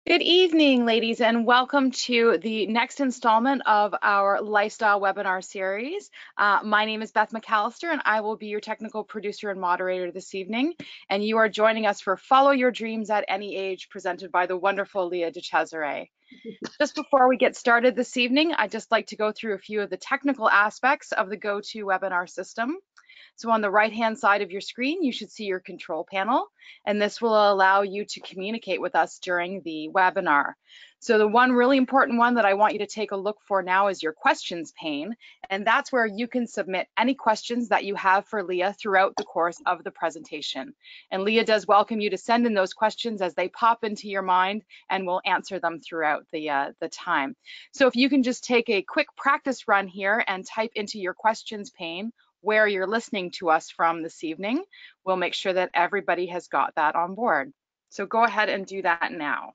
Good evening, ladies, and welcome to the next installment of our lifestyle webinar series. My name is Beth McAllister, and I will be your technical producer and moderator this evening. And you are joining us for Follow Your Dreams at Any Age, presented by the wonderful Leah DeCesare. Just before we get started this evening, I'd just like to go through a few of the technical aspects of the GoToWebinar system. So on the right-hand side of your screen, you should see your control panel, and this will allow you to communicate with us during the webinar. So the one really important one that I want you to take a look for now is your questions pane, and that's where you can submit any questions that you have for Leah throughout the course of the presentation. And Leah does welcome you to send in those questions as they pop into your mind, and we'll answer them throughout the time. So if you can just take a quick practice run here and type into your questions pane where you're listening to us from this evening, we'll make sure that everybody has got that on board. So go ahead and do that now.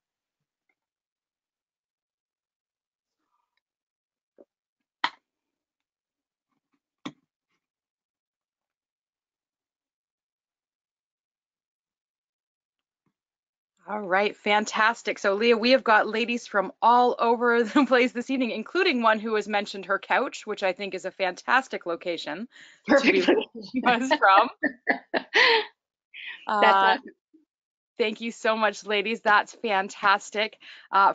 All right, fantastic. So Leah, we have got ladies from all over the place this evening, including one who has mentioned her couch, which I think is a fantastic location to be watching us from. Thank you so much, ladies. That's fantastic.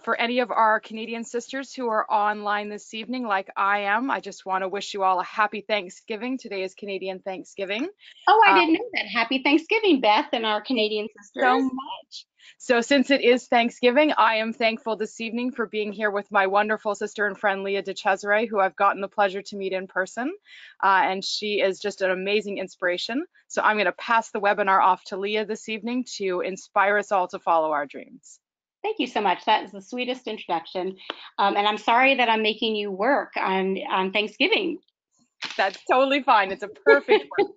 For any of our Canadian sisters who are online this evening, like I am, I just want to wish you all a happy Thanksgiving. Today is Canadian Thanksgiving. Oh, I didn't know that. Happy Thanksgiving, Beth, and our Canadian sisters. So much. So since it is Thanksgiving, I am thankful this evening for being here with my wonderful sister and friend, Leah DeCesare, who I've gotten the pleasure to meet in person. And she is just an amazing inspiration. So I'm going to pass the webinar off to Leah this evening to inspire us all to follow our dreams. Thank you so much. That is the sweetest introduction. And I'm sorry that I'm making you work on Thanksgiving. That's totally fine. It's a perfect work.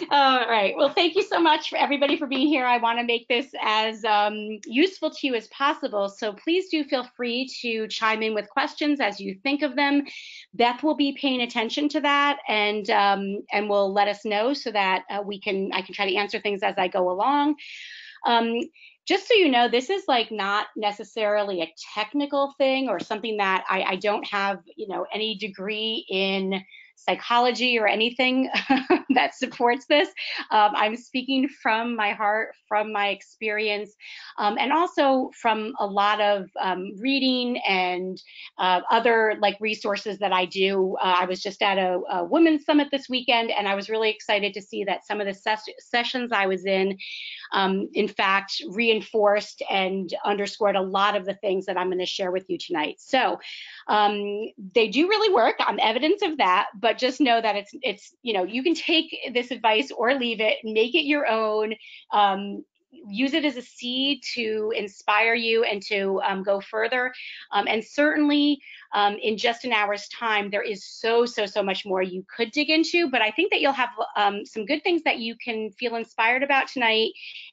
All right. Well, thank you so much for everybody for being here. I want to make this as useful to you as possible. So please do feel free to chime in with questions as you think of them. Beth will be paying attention to that and will let us know so that I can try to answer things as I go along. Just so you know, this is like not necessarily a technical thing or something that I don't have, any degree in psychology or anything that supports this. I'm speaking from my heart, from my experience, and also from a lot of reading and other resources that I do. I was just at a women's summit this weekend, and I was really excited to see that some of the sessions I was in fact, reinforced and underscored a lot of the things that I'm going to share with you tonight. So they do really work. I'm evidence of that, but just know that it's you can take this advice or leave it, make it your own. Use it as a seed to inspire you and to go further. And certainly in just an hour's time, there is so much more you could dig into, but I think that you'll have some good things that you can feel inspired about tonight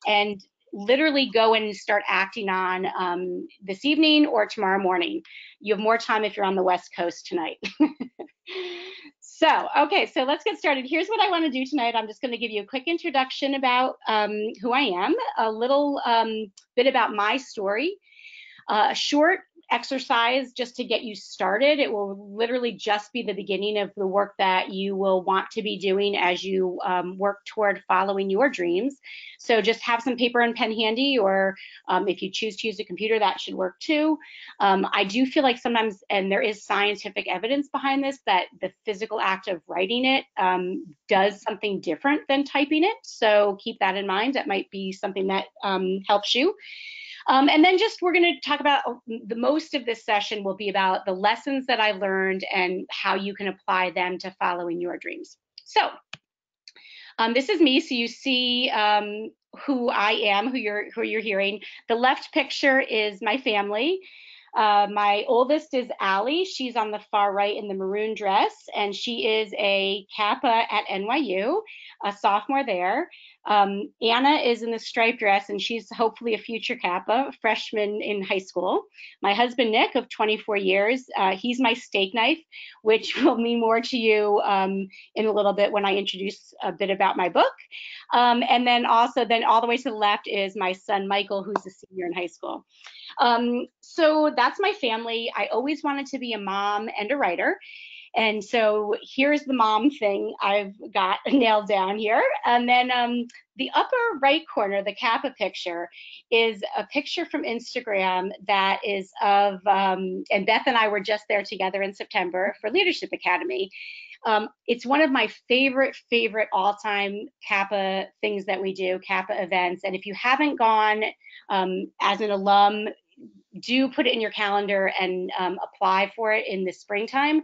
and literally go and start acting on this evening or tomorrow morning. You have more time if you're on the West Coast tonight. Okay, so let's get started. Here's what I want to do tonight. I'm just going to give you a quick introduction about who I am, a little bit about my story, a short exercise just to get you started. It will literally just be the beginning of the work that you will want to be doing as you work toward following your dreams. So just have some paper and pen handy, or if you choose to use a computer, that should work too. I do feel like sometimes, and there is scientific evidence behind this, that the physical act of writing it does something different than typing it. So keep that in mind. That might be something that helps you. And then we're going to talk about the most of this session will be about the lessons that I learned and how you can apply them to following your dreams. So this is me. So you see who I am, who you're hearing. The left picture is my family. My oldest is Allie. She's on the far right in the maroon dress, and she is a Kappa at NYU, a sophomore there. Anna is in the striped dress, and she's hopefully a future Kappa, freshman in high school. My husband, Nick, of 24 years, he's my steak knife, which will mean more to you in a little bit when I introduce a bit about my book. And then also, then all the way to the left is my son, Michael, who's a senior in high school. So that's my family. I always wanted to be a mom and a writer. And so here's the mom thing I've got nailed down here. And then the upper right corner, the Kappa picture, is a picture from Instagram that is of, and Beth and I were just there together in September for Leadership Academy. It's one of my favorite all-time Kappa things that we do, Kappa events. And if you haven't gone as an alum, do put it in your calendar and apply for it in the springtime.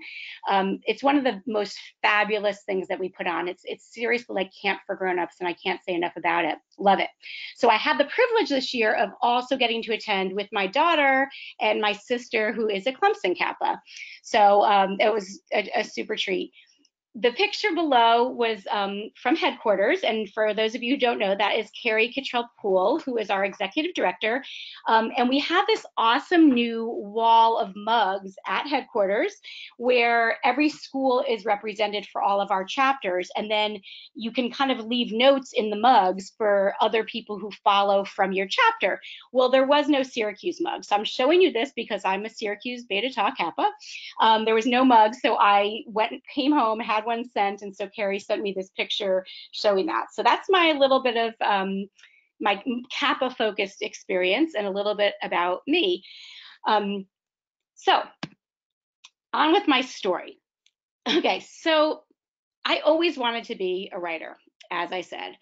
It's one of the most fabulous things that we put on. It's seriously like camp for grown-ups, and I can't say enough about it. Love it. So I had the privilege this year of also getting to attend with my daughter and my sister, who is a Clemson Kappa. So it was a super treat. The picture below was from headquarters, and for those of you who don't know, that is Carrie Cottrell-Poole, who is our executive director. And we have this awesome new wall of mugs at headquarters where every school is represented for all of our chapters, and then you can kind of leave notes in the mugs for other people who follow from your chapter. Well, there was no Syracuse mug, so I'm showing you this because I'm a Syracuse Beta Tau Kappa. There was no mug, so I came home, had one sent, and so Carrie sent me this picture showing that. So that's my little bit of my Kappa focused experience and a little bit about me. So on with my story. Okay, so I always wanted to be a writer, as I said.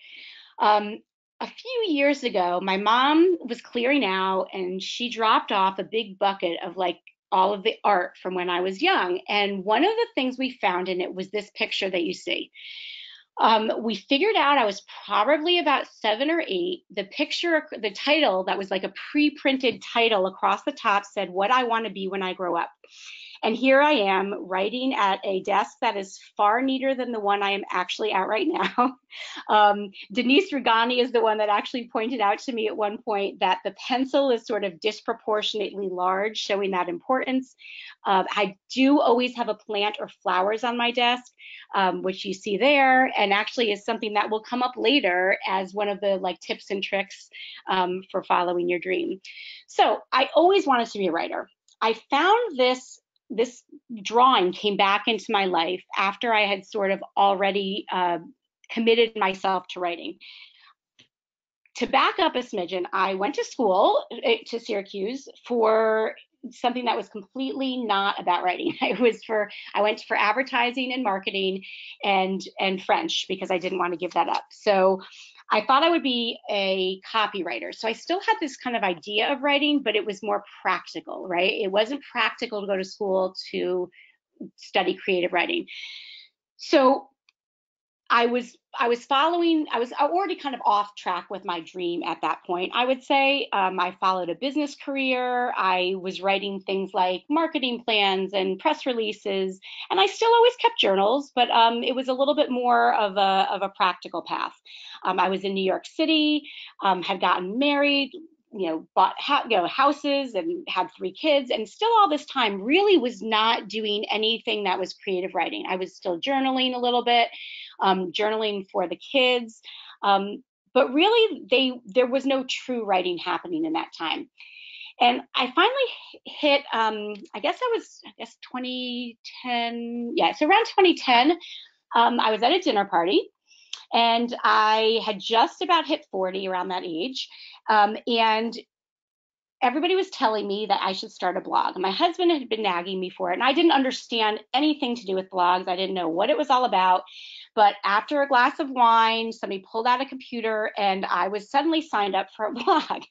A few years ago, my mom was clearing out and she dropped off a big bucket of like all of the art from when I was young. And one of the things we found in it was this picture that you see. We figured out I was probably about 7 or 8. The picture, the title that was like a pre-printed title across the top said, "What I Want to Be When I Grow Up." And here I am writing at a desk that is far neater than the one I am actually at right now. Denise Regani is the one that actually pointed out to me at one point that the pencil is sort of disproportionately large, showing that importance. I do always have a plant or flowers on my desk, which you see there, and actually is something that will come up later as one of the like tips and tricks for following your dream. So I always wanted to be a writer. I found this drawing came back into my life after I had sort of already committed myself to writing. To back up a smidgen, I went to school to Syracuse for something that was completely not about writing. I went for advertising and marketing and French because I didn't want to give that up. So I thought I would be a copywriter. So I still had this kind of idea of writing, but it was more practical, right? It wasn't practical to go to school to study creative writing. So I was already kind of off track with my dream at that point. I would say I followed a business career. I was writing things like marketing plans and press releases, and I still always kept journals, but it was a little bit more of a practical path. I was in New York City, had gotten married, bought houses and had 3 kids, and still all this time really was not doing anything that was creative writing. I was still journaling a little bit, journaling for the kids, but really there was no true writing happening in that time. And I finally hit, I guess 2010, yeah, so around 2010, I was at a dinner party. And I had just about hit 40 around that age. And everybody was telling me that I should start a blog. My husband had been nagging me for it, and I didn't understand anything to do with blogs. I didn't know what it was all about. But after a glass of wine, somebody pulled out a computer, and I was suddenly signed up for a blog.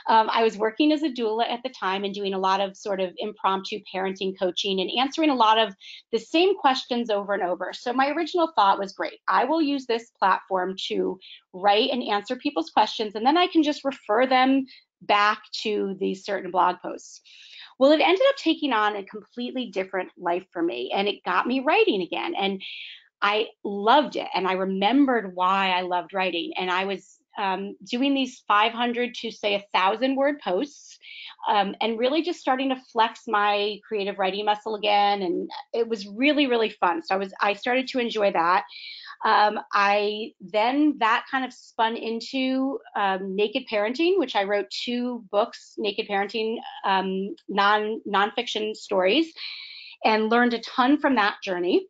I was working as a doula at the time and doing a lot of sort of impromptu parenting coaching and answering a lot of the same questions over and over. So my original thought was, great, I will use this platform to write and answer people's questions, and then I can just refer them back to these certain blog posts. Well, it ended up taking on a completely different life for me, and it got me writing again. And I loved it. And I remembered why I loved writing. And I was doing these 500 to say 1,000 word posts, and really just starting to flex my creative writing muscle again. And it was really, really fun. So I started to enjoy that. I then that kind of spun into Naked Parenting, which I wrote 2 books, Naked Parenting, nonfiction stories, and learned a ton from that journey.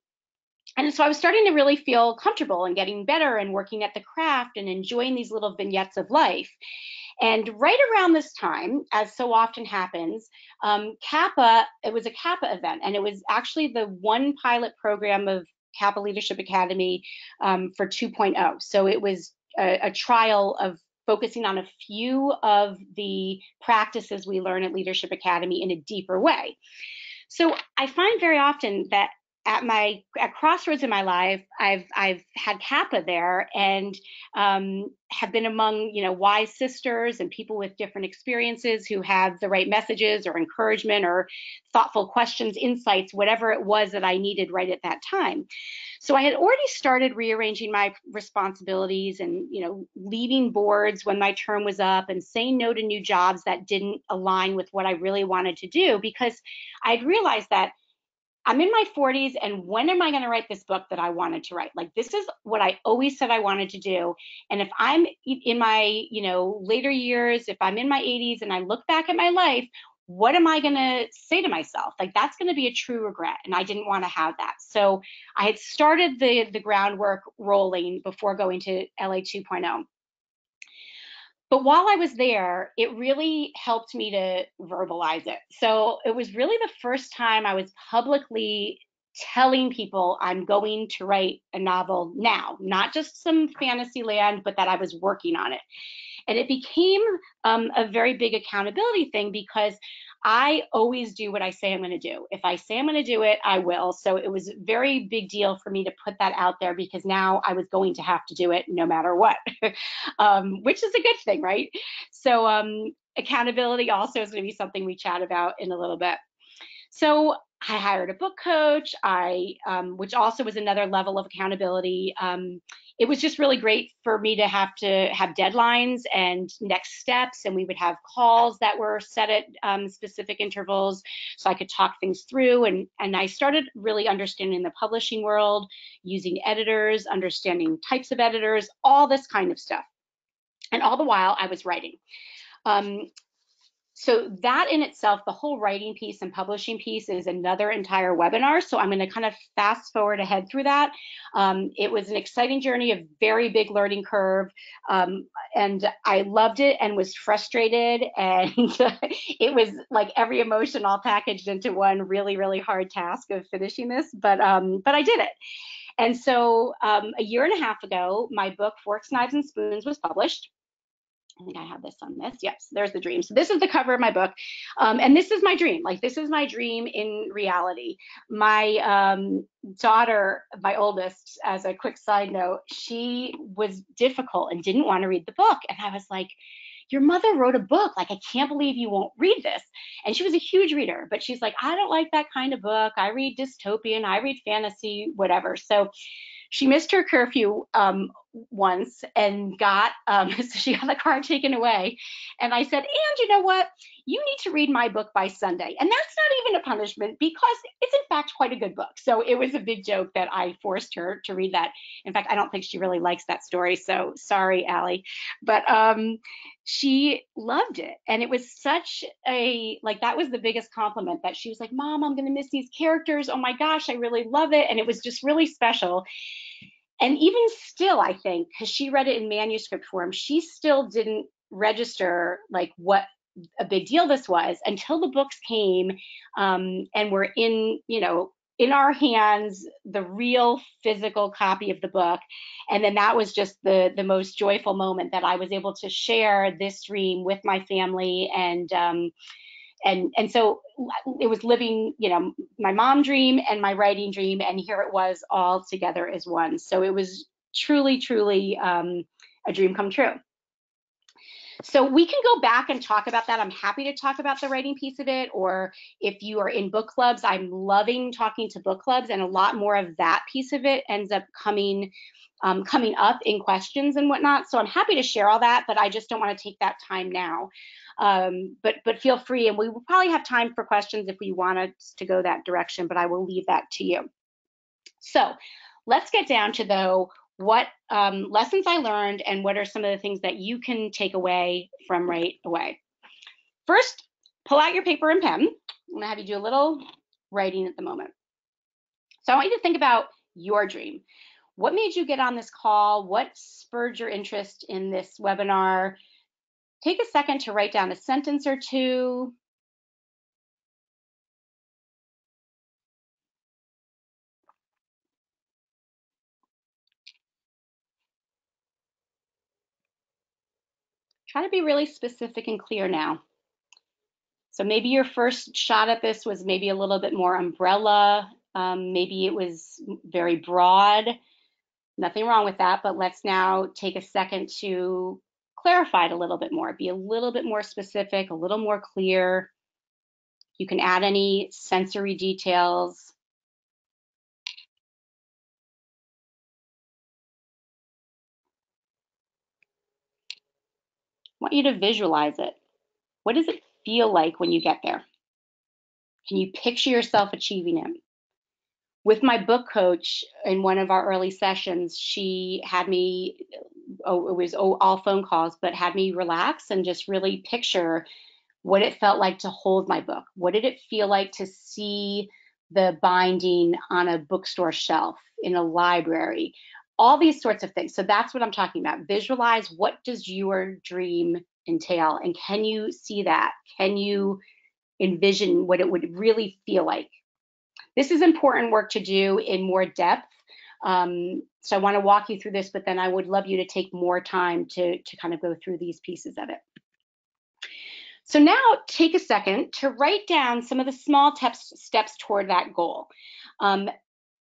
And so I was starting to really feel comfortable and getting better and working at the craft and enjoying these little vignettes of life. And right around this time, as so often happens, Kappa, it was a Kappa event, and it was actually the one pilot program of Kappa Leadership Academy for 2.0. So it was a trial of focusing on a few of the practices we learn at Leadership Academy in a deeper way. So I find very often that at crossroads in my life, I've had Kappa there, and have been among wise sisters and people with different experiences who have the right messages or encouragement or thoughtful questions, insights, whatever it was that I needed right at that time. So I had already started rearranging my responsibilities and leaving boards when my term was up and saying no to new jobs that didn't align with what I really wanted to do, because I'd realized that I'm in my 40s, and when am I going to write this book that I wanted to write? Like, this is what I always said I wanted to do. And if I'm in my, later years, if I'm in my 80s and I look back at my life, what am I going to say to myself? Like, that's going to be a true regret. And I didn't want to have that. So I had started the groundwork rolling before going to LA 2.0. But while I was there, it really helped me to verbalize it. So it was really the first time I was publicly telling people I'm going to write a novel now, not just some fantasy land, but that I was working on it. And it became a very big accountability thing, because I always do what I say I'm going to do. If I say I'm going to do it, I will. So it was a very big deal for me to put that out there, because now I was going to have to do it no matter what, which is a good thing, right? So accountability also is going to be something we chat about in a little bit. So I hired a book coach, which also was another level of accountability. It was just really great for me to have deadlines and next steps, and we would have calls that were set at specific intervals, so I could talk things through. And I started really understanding the publishing world, using editors, understanding types of editors, all this kind of stuff. And all the while I was writing. So that in itself, the whole writing piece and publishing piece, is another entire webinar. So I'm going to kind of fast forward ahead through that. It was an exciting journey, a very big learning curve. And I loved it and was frustrated. And it was like every emotion all packaged into one really, really hard task of finishing this. But I did it. And so a year and a half ago, my book, Forks, Knives, and Spoons, was published. I think I have this on this. Yes, there's the dream. So this is the cover of my book. And this is my dream. Like, this is my dream in reality. My daughter, my oldest, as a quick side note, she was difficult and didn't want to read the book. And I was like, your mother wrote a book. Like, I can't believe you won't read this. And she was a huge reader, but she's like, I don't like that kind of book. I read dystopian, I read fantasy, whatever. So she missed her curfew once and got, so she got the car taken away. And I said, and you know what? You need to read my book by Sunday. And that's not even a punishment, because it's in fact quite a good book. So it was a big joke that I forced her to read that. In fact, I don't think she really likes that story. So sorry, Allie. But she loved it. And it was such a, like, that was the biggest compliment, that she was like, Mom, I'm going to miss these characters. Oh my gosh, I really love it. And it was just really special. And even still, I think, because she read it in manuscript form, she still didn't register like what a big deal this was until the books came and were in our hands, the real physical copy of the book. And then that was just the most joyful moment, that I was able to share this dream with my family. And so it was living, my mom dream and my writing dream, and here it was all together as one. So it was truly, truly a dream come true. So we can go back and talk about that. I'm happy to talk about the writing piece of it, or if you are in book clubs, I'm loving talking to book clubs, and a lot more of that piece of it ends up coming up in questions and whatnot. So I'm happy to share all that, but I just don't want to take that time now. But feel free, and we will probably have time for questions if we want to go that direction, but I will leave that to you. So let's get down to, though, what lessons I learned and what are some of the things that you can take away from right away. First, pull out your paper and pen. I'm gonna have you do a little writing at the moment. So I want you to think about your dream. What made you get on this call? What spurred your interest in this webinar? Take a second to write down a sentence or two. Try to be really specific and clear now. So maybe your first shot at this was maybe a little bit more umbrella. Maybe it was very broad. Nothing wrong with that, but let's now take a second to clarify it a little bit more. Be a little bit more specific, a little more clear. You can add any sensory details. I want you to visualize it. What does it feel like when you get there? Can you picture yourself achieving it? With my book coach in one of our early sessions, she had me, it was all phone calls, but had me relax and just really picture what it felt like to hold my book. What did it feel like to see the binding on a bookstore shelf, in a library, all these sorts of things. So that's what I'm talking about. Visualize, what does your dream entail? And can you see that? Can you envision what it would really feel like? This is important work to do in more depth. So I want to walk you through this, but then I would love you to take more time to kind of go through these pieces of it. So now take a second to write down some of the small steps toward that goal.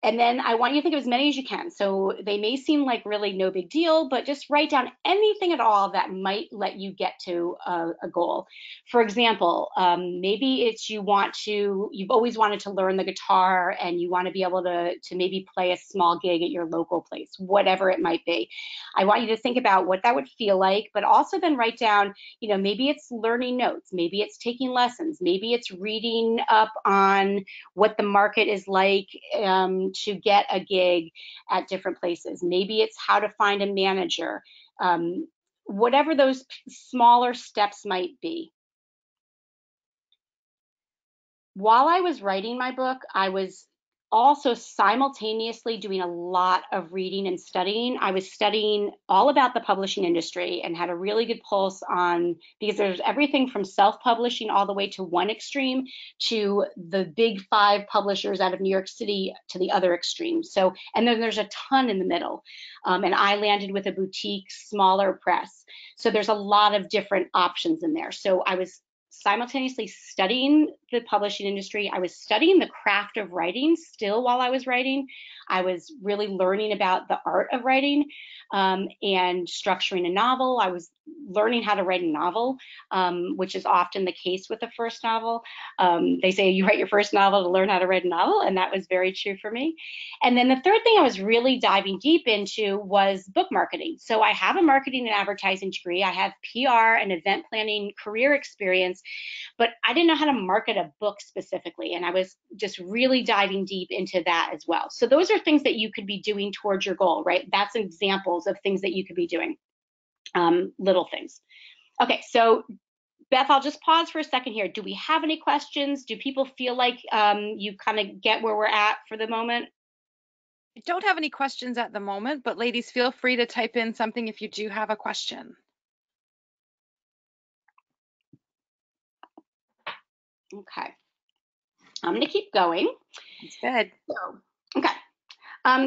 And then I want you to think of as many as you can. So they may seem like really no big deal, but just write down anything at all that might let you get to a goal. For example, maybe it's you've always wanted to learn the guitar and you want to be able to maybe play a small gig at your local place, whatever it might be. I want you to think about what that would feel like, but also then write down, maybe it's learning notes, maybe it's taking lessons, maybe it's reading up on what the market is like to get a gig at different places. Maybe it's how to find a manager, whatever those smaller steps might be. While I was writing my book, I was also simultaneously doing a lot of reading and studying. I was studying all about the publishing industry and had a really good pulse on, because there's everything from self-publishing all the way to one extreme to the big 5 publishers out of New York City to the other extreme. So, and then there's a ton in the middle. And I landed with a boutique, smaller press. So there's a lot of different options in there. So I was simultaneously studying the publishing industry. I was studying the craft of writing still while I was writing. I was really learning about the art of writing and structuring a novel. I was learning how to write a novel, which is often the case with the first novel. They say you write your first novel to learn how to write a novel, and that was very true for me. And then the third thing I was really diving deep into was book marketing. So I have a marketing and advertising degree. I have PR and event planning career experience, but I didn't know how to market a book specifically. And I was just really diving deep into that as well. So those are things that you could be doing towards your goal, right? That's examples of things that you could be doing, little things. Okay, so Beth, I'll just pause for a second here. Do we have any questions? Do people feel like you kind of get where we're at for the moment? I don't have any questions at the moment, but ladies, feel free to type in something if you do have a question. Okay, I'm going to keep going. That's good. Okay.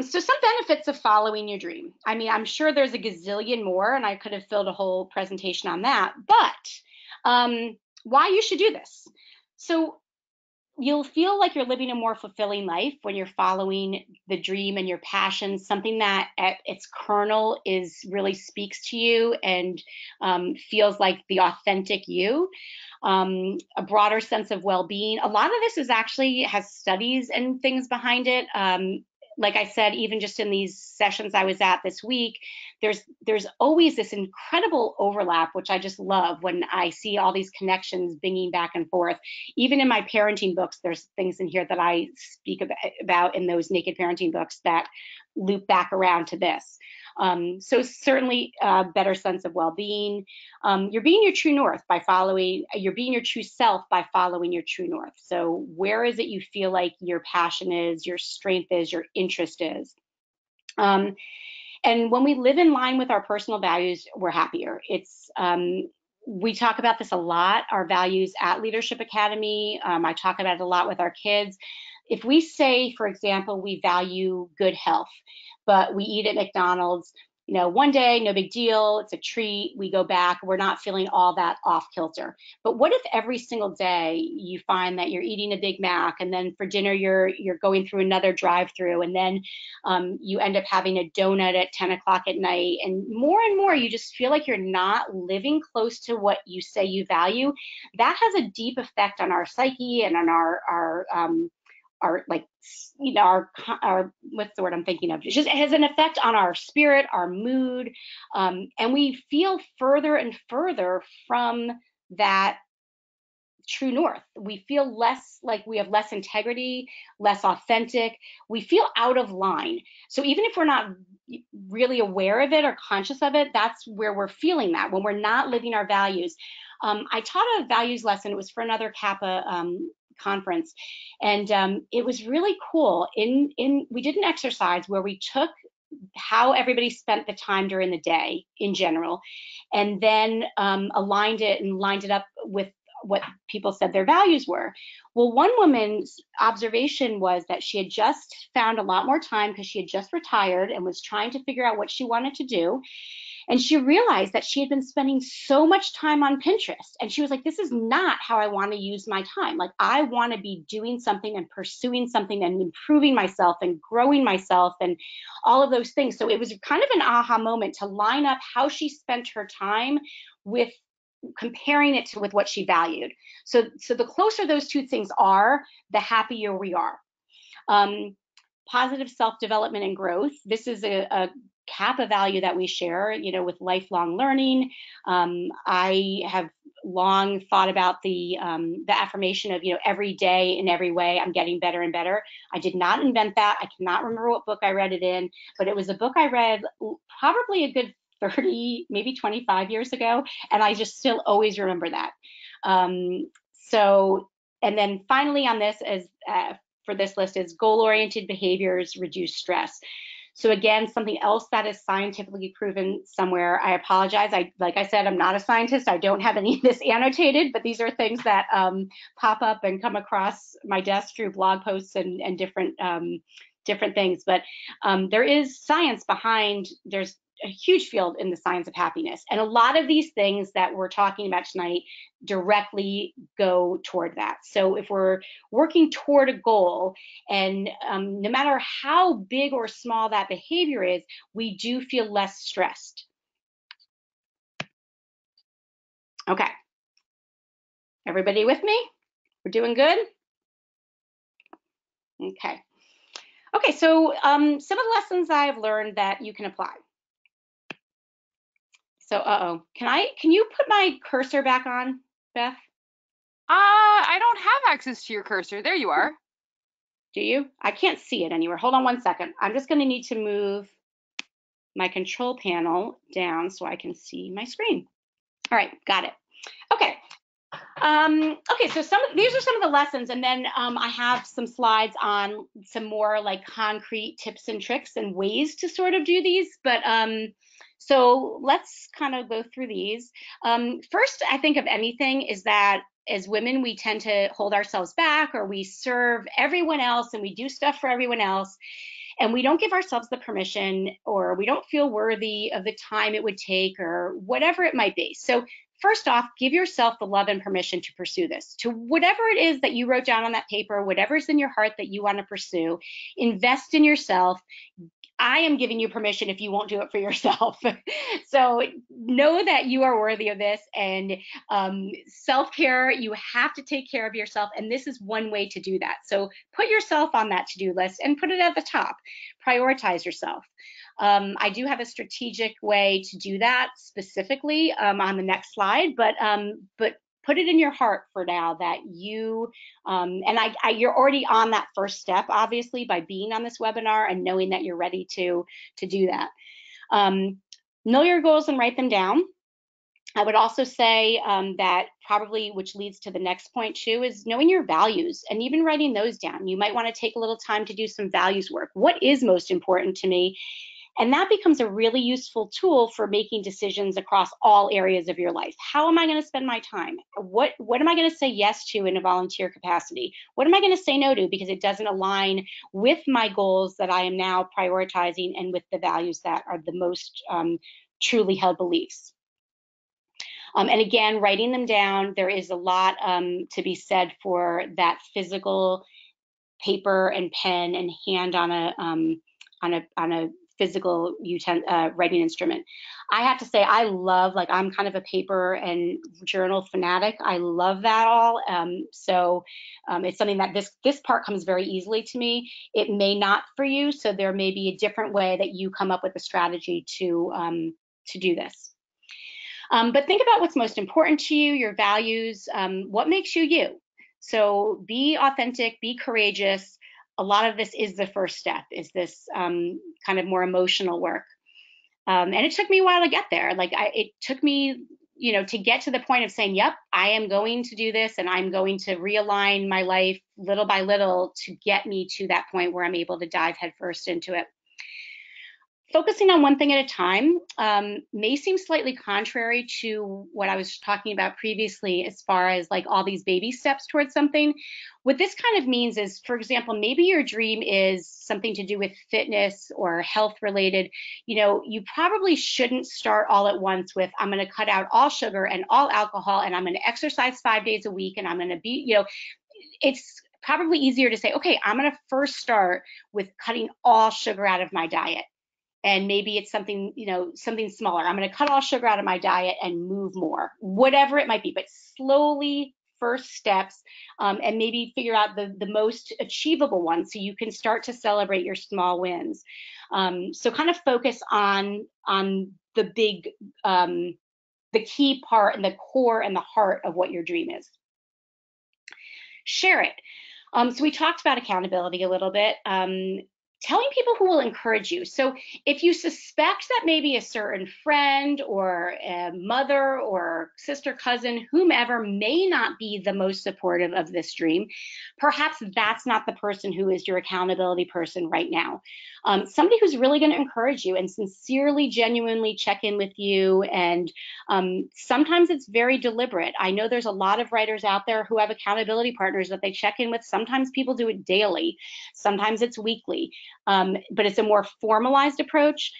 So some benefits of following your dream. I mean, I'm sure there's a gazillion more, and I could have filled a whole presentation on that, but why you should do this. So you'll feel like you're living a more fulfilling life when you're following the dream and your passion, something that at its kernel is really speaks to you and feels like the authentic you. A broader sense of well-being. A lot of this is actually has studies and things behind it. Like I said, even just in these sessions I was at this week, there's always this incredible overlap, which I just love when I see all these connections binging back and forth. Even in my parenting books, there's things in here that I speak about in those naked parenting books that loop back around to this. So certainly a better sense of well-being. You're being your true north by following, you're being your true self by following your true north. So where is it you feel like your passion is, your strength is, your interest is? And when we live in line with our personal values, we're happier. We talk about this a lot, our values at Leadership Academy. I talk about it a lot with our kids. If we say, for example, we value good health, but we eat at McDonald's, one day, no big deal, it's a treat, we go back, we're not feeling all that off kilter. But what if every single day you find that you're eating a Big Mac, and then for dinner you're going through another drive-through, and then you end up having a donut at 10 o'clock at night, and more you just feel like you're not living close to what you say you value? That has a deep effect on our psyche and on our like, our what's the word I'm thinking of? It has an effect on our spirit, our mood, and we feel further and further from that true north. We feel less like we have less integrity, less authentic. We feel out of line. So even if we're not really aware of it or conscious of it, that's where we're feeling that, when we're not living our values. I taught a values lesson. It was for another Kappa conference, and it was really cool. We did an exercise where we took how everybody spent the time during the day in general, and then aligned it and lined it up with what people said their values were. Well, one woman's observation was that she had just found a lot more time because she had just retired and was trying to figure out what she wanted to do. And she realized that she had been spending so much time on Pinterest. And she was like, this is not how I want to use my time. Like, I want to be doing something and pursuing something and improving myself and growing myself and all of those things. So it was kind of an aha moment to line up how she spent her time with comparing it with what she valued. So the closer those two things are, the happier we are. Positive self-development and growth. This is a Kappa value that we share, with lifelong learning. I have long thought about the affirmation of, every day in every way I'm getting better and better. I did not invent that. I cannot remember what book I read it in, but it was a book I read probably a good 30, maybe 25 years ago, and I just still always remember that. And then finally on this, as for this list, is goal-oriented behaviors reduce stress. So again, something else that is scientifically proven somewhere. I apologize. Like I said, I'm not a scientist. I don't have any of this annotated, but these are things that pop up and come across my desk through blog posts and different things. But there is science behind. There's a huge field in the science of happiness. And a lot of these things that we're talking about tonight directly go toward that. So if we're working toward a goal, and no matter how big or small that behavior is, we do feel less stressed. Okay. Everybody with me? We're doing good? Okay. Okay, so some of the lessons I've learned that you can apply. So, can you put my cursor back on, Beth? I don't have access to your cursor. There you are. Do you? I can't see it anywhere. Hold on one second. I'm just going to need to move my control panel down so I can see my screen. All right, got it. Okay. Okay, so these are some of the lessons, and then I have some slides on some more like concrete tips and tricks and ways to sort of do these. But so let's kind of go through these. First, I think of anything is that as women, we tend to hold ourselves back, or we serve everyone else and we do stuff for everyone else, and we don't give ourselves the permission, or we don't feel worthy of the time it would take, or whatever it might be. So first off, give yourself the love and permission to pursue this. To whatever it is that you wrote down on that paper, whatever's in your heart that you want to pursue, invest in yourself. I am giving you permission if you won't do it for yourself. So know that you are worthy of this, and self-care, you have to take care of yourself, and this is one way to do that. So put yourself on that to-do list and put it at the top. Prioritize yourself. I do have a strategic way to do that specifically on the next slide, but put it in your heart for now that you, you're already on that first step, obviously, by being on this webinar and knowing that you're ready to do that. Know your goals and write them down. I would also say that probably, which leads to the next point too, is knowing your values and even writing those down. You might want to take a little time to do some values work. What is most important to me? And that becomes a really useful tool for making decisions across all areas of your life. How am I going to spend my time? What am I going to say yes to in a volunteer capacity? What am I going to say no to because it doesn't align with my goals that I am now prioritizing and with the values that are the most truly held beliefs? And again, writing them down, there is a lot to be said for that physical paper and pen and hand on a physical writing instrument. I have to say, I love, like, I'm kind of a paper and journal fanatic. I love that all. So it's something that this part comes very easily to me. It may not for you, so there may be a different way that you come up with a strategy to do this. But think about what's most important to you, your values, what makes you you. So be authentic, be courageous. A lot of this is the first step, is this kind of more emotional work. And it took me a while to get there. Like it took me, to get to the point of saying, yep, I am going to do this and I'm going to realign my life little by little to get me to that point where I'm able to dive headfirst into it. Focusing on one thing at a time may seem slightly contrary to what I was talking about previously as far as like all these baby steps towards something. What this kind of means is, for example, maybe your dream is something to do with fitness or health related. You probably shouldn't start all at once with, I'm going to cut out all sugar and all alcohol and I'm going to exercise 5 days a week and I'm going to be, it's probably easier to say, okay, I'm going to first start with cutting all sugar out of my diet. And maybe it's something, something smaller. I'm going to cut all sugar out of my diet and move more, whatever it might be, but slowly, first steps, and maybe figure out the most achievable ones so you can start to celebrate your small wins. So kind of focus on the big, the key part and the core and the heart of what your dream is. Share it. So we talked about accountability a little bit. Telling people who will encourage you. So if you suspect that maybe a certain friend or a mother or sister, cousin, whomever may not be the most supportive of this dream, perhaps that's not the person who is your accountability person right now. Somebody who's really going to encourage you and sincerely, genuinely check in with you. And sometimes it's very deliberate. I know there's a lot of writers out there who have accountability partners that they check in with. Sometimes people do it daily. Sometimes it's weekly. But it's a more formalized approach.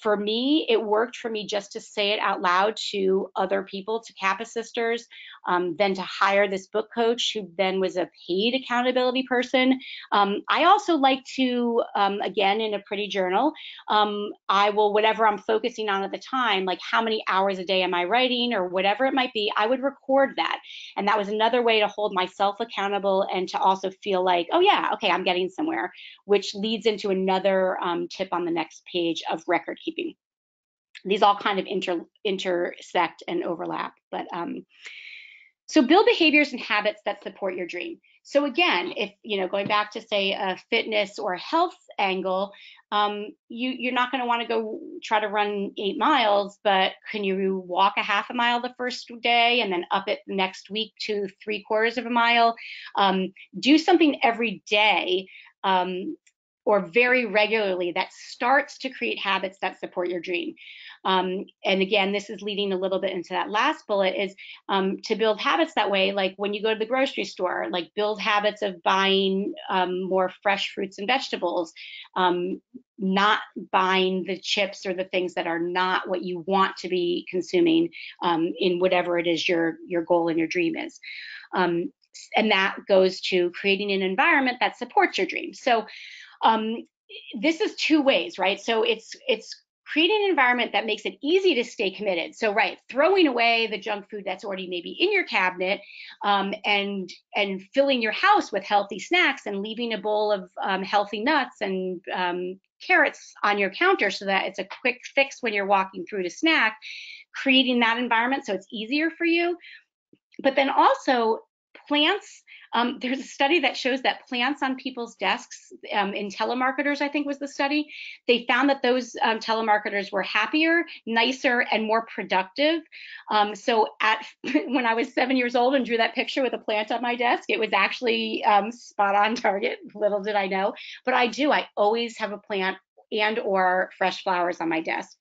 For me, it worked for me just to say it out loud to other people, to Kappa sisters, then to hire this book coach who then was a paid accountability person. I also like to, again, in a pretty journal, I will, whatever I'm focusing on at the time, like how many hours a day am I writing or whatever it might be, I would record that. And that was another way to hold myself accountable and to also feel like, oh yeah, okay, I'm getting somewhere, which leads into another tip on the next page of record keeping. These all kind of intersect and overlap, but so build behaviors and habits that support your dream. So again, if, going back to say a fitness or health angle, you're not going to want to go try to run 8 miles, but can you walk a half a mile the first day and then up it next week to 3/4 of a mile? Do something every day or very regularly, that starts to create habits that support your dream. And again, this is leading a little bit into that last bullet, is to build habits that way. Like when you go to the grocery store, like build habits of buying more fresh fruits and vegetables, not buying the chips or the things that are not what you want to be consuming in whatever it is your goal and your dream is. And that goes to creating an environment that supports your dream. So this is two ways, right? So it's creating an environment that makes it easy to stay committed. So, right, throwing away the junk food that's already maybe in your cabinet, and filling your house with healthy snacks, and leaving a bowl of healthy nuts and carrots on your counter so that it's a quick fix when you're walking through to snack, creating that environment so it's easier for you. But then also plants. There's a study that shows that plants on people's desks, in telemarketers, I think was the study, they found that those telemarketers were happier, nicer, and more productive. So when I was 7 years old and drew that picture with a plant on my desk, it was actually spot on target. Little did I know, but I always have a plant and or fresh flowers on my desk.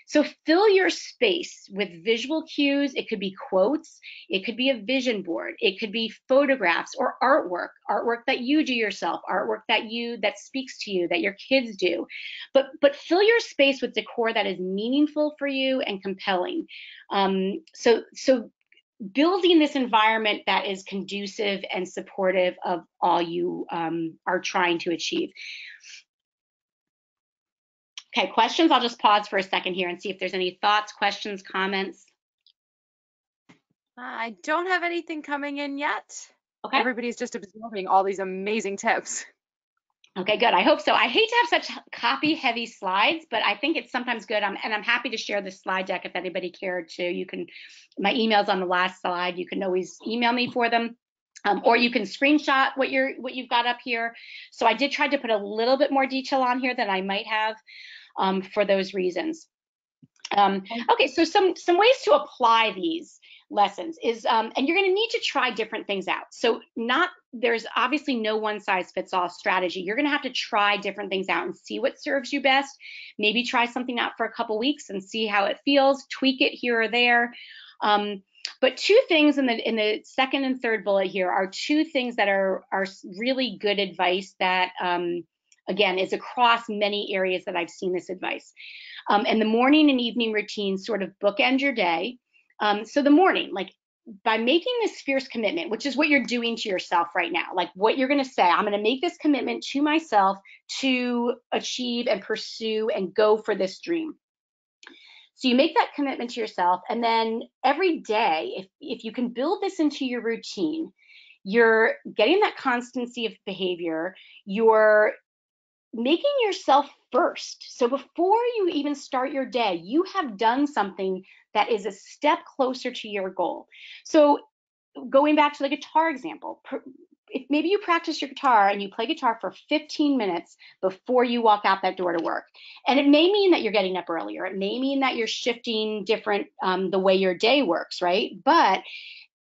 So fill your space with visual cues. It could be quotes, it could be a vision board, it could be photographs or artwork that you do yourself, artwork that speaks to you, that your kids do. But fill your space with decor that is meaningful for you and compelling. So building this environment that is conducive and supportive of all you are trying to achieve. Okay, questions? I'll just pause for a second here and see if there's any thoughts, questions, comments. I don't have anything coming in yet. Okay. Everybody's just absorbing all these amazing tips. Okay, good. I hope so. I hate to have such copy-heavy slides, but I think it's sometimes good. And I'm happy to share this slide deck if anybody cared to. You can, my email's on the last slide. You can always email me for them. Or you can screenshot what you've got up here. So I did try to put a little bit more detail on here than I might have for those reasons. Okay, so some ways to apply these lessons is, and you're going to need to try different things out. So there's obviously no one size fits all strategy. You're going to have to try different things out and see what serves you best. Maybe try something out for a couple weeks and see how it feels, tweak it here or there. But two things in the second and third bullet here are two things that are really good advice that, again, is across many areas that I've seen this advice. And the morning and evening routines sort of bookend your day. So the morning, like by making this fierce commitment, which is what you're doing to yourself right now, like what you're going to say, I'm going to make this commitment to myself to achieve and pursue and go for this dream. So you make that commitment to yourself, and then every day, if you can build this into your routine, you're getting that constancy of behavior, you're making yourself first. So before you even start your day, you have done something that is a step closer to your goal. So going back to the guitar example, if maybe you practice your guitar and you play guitar for 15 minutes before you walk out that door to work. And it may mean that you're getting up earlier. It may mean that you're shifting different the way your day works, right? But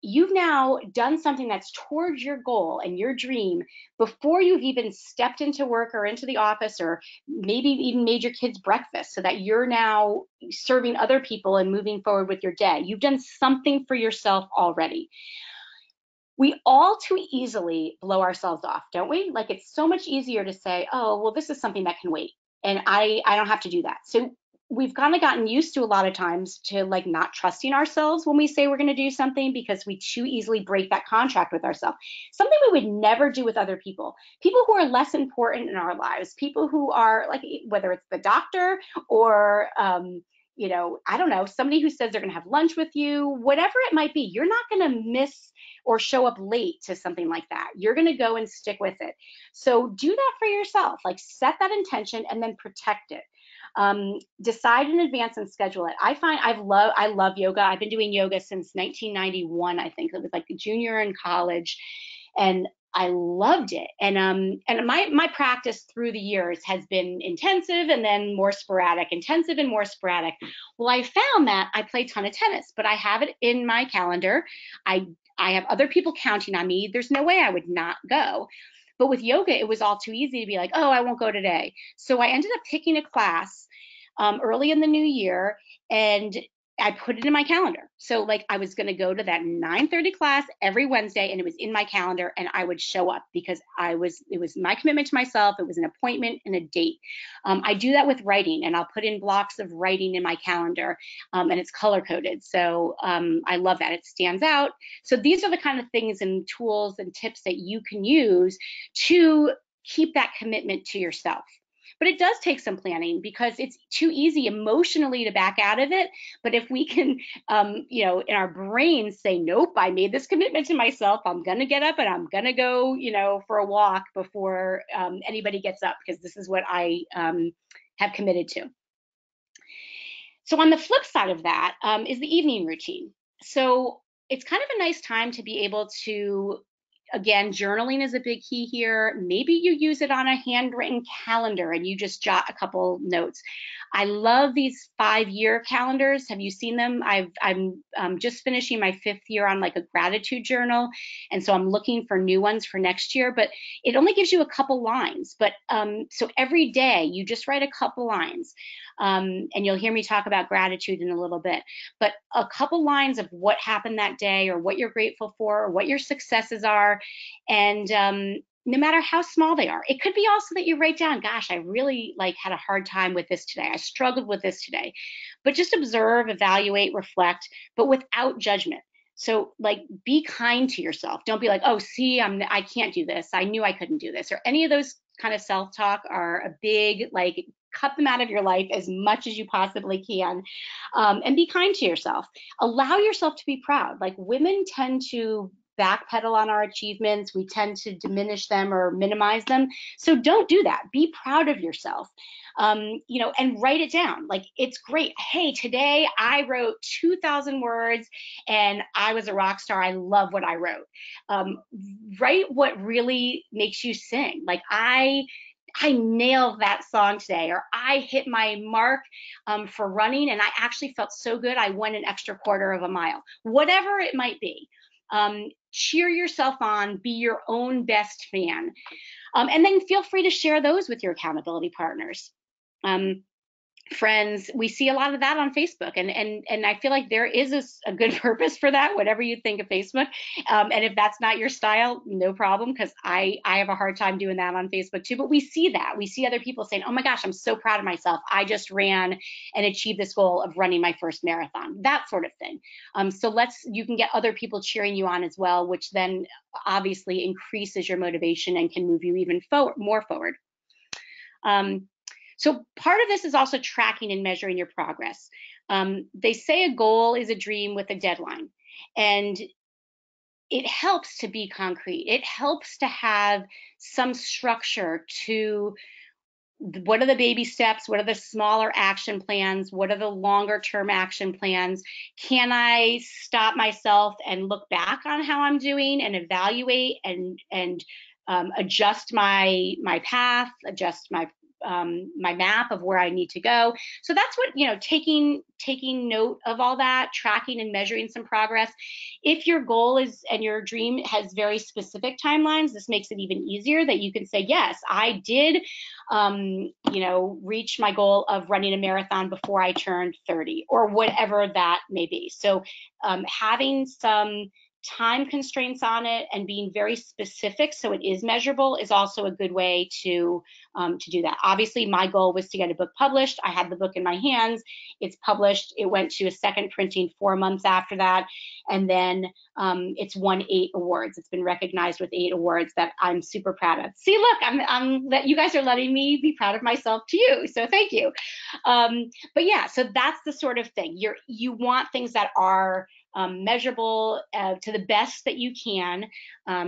you've now done something that's towards your goal and your dream before you've even stepped into work or into the office, or maybe even made your kids breakfast, so that you're now serving other people and moving forward with your day. You've done something for yourself already. We all too easily blow ourselves off, don't we? Like, it's so much easier to say, oh, well, this is something that can wait, and I don't have to do that. So we've kind of gotten used to a lot of times to like not trusting ourselves when we say we're going to do something, because we too easily break that contract with ourselves. Something we would never do with other people who are less important in our lives, people who are like, whether it's the doctor or I don't know, somebody who says they're going to have lunch with you, whatever it might be. You're not going to miss or show up late to something like that. You're going to go and stick with it. So do that for yourself. Like, set that intention and then protect it. Decide in advance and schedule it. I love yoga. I've been doing yoga since 1991. I think it was like a junior in college, and I loved it. And my practice through the years has been intensive and then more sporadic, intensive and more sporadic. Well, I found that I play a ton of tennis, but I have it in my calendar. I have other people counting on me. There's no way I would not go. But with yoga, it was all too easy to be like, oh, I won't go today. So I ended up picking a class early in the new year, and I put it in my calendar. So like I was going to go to that 9:30 class every Wednesday, and it was in my calendar, and I would show up because it was my commitment to myself. It was an appointment and a date. I do that with writing, and I'll put in blocks of writing in my calendar, and it's color coded. So I love that. It stands out. So these are the kind of things and tools and tips that you can use to keep that commitment to yourself. But it does take some planning because it's too easy emotionally to back out of it. But if we can, you know, in our brains say, nope, I made this commitment to myself. I'm going to get up and I'm going to go, you know, for a walk before anybody gets up, because this is what I have committed to. So on the flip side of that is the evening routine. So it's kind of a nice time to be able to, again, journaling is a big key here. Maybe you use it on a handwritten calendar and you just jot a couple notes. I love these 5-year calendars. Have you seen them? I'm just finishing my 5th year on like a gratitude journal. And so I'm looking for new ones for next year, but it only gives you a couple lines. But so every day you just write a couple lines. And you'll hear me talk about gratitude in a little bit, but a couple lines of what happened that day, or what you're grateful for, or what your successes are. And no matter how small they are, it could be also that you write down, gosh, I really like had a hard time with this today. I struggled with this today. But just observe, evaluate, reflect, but without judgment. So like, be kind to yourself. Don't be like, oh, see, I can't do this. I knew I couldn't do this. Or any of those kind of self-talk are a big, like, cut them out of your life as much as you possibly can, and be kind to yourself. Allow yourself to be proud. Like, women tend to backpedal on our achievements. We tend to diminish them or minimize them. So don't do that. Be proud of yourself. You know, and write it down. Like, it's great. Hey, today I wrote 2,000 words and I was a rock star. I love what I wrote. Write what really makes you sing. Like, I nailed that song today, or I hit my mark for running and I actually felt so good I went an extra quarter of a mile. Whatever it might be. Cheer yourself on, be your own best fan. And then feel free to share those with your accountability partners. Friends, we see a lot of that on Facebook, and I feel like there is a good purpose for that, whatever you think of Facebook. And if that's not your style, no problem, because I have a hard time doing that on Facebook too. But we see that. We see other people saying, oh my gosh, I'm so proud of myself. I just ran and achieved this goal of running my first marathon, that sort of thing. So you can get other people cheering you on as well, which then obviously increases your motivation and can move you even more forward. So part of this is also tracking and measuring your progress. They say a goal is a dream with a deadline, and it helps to be concrete. It helps to have some structure to what are the baby steps, what are the smaller action plans, what are the longer term action plans. Can I stop myself and look back on how I'm doing and evaluate and adjust my path, adjust my map of where I need to go. So that's what, you know, taking note of all that, tracking and measuring some progress. If your goal is and your dream has very specific timelines, this makes it even easier that you can say, yes, I did, you know, reach my goal of running a marathon before I turned 30, or whatever that may be. So having some time constraints on it and being very specific so it is measurable is also a good way to do that. Obviously, my goal was to get a book published. I had the book in my hands. It's published. It went to a second printing 4 months after that. And then it's won 8 awards. It's been recognized with 8 awards that I'm super proud of. See, look, you guys are letting me be proud of myself too. So thank you. But yeah, so that's the sort of thing. You want things that are measurable to the best that you can,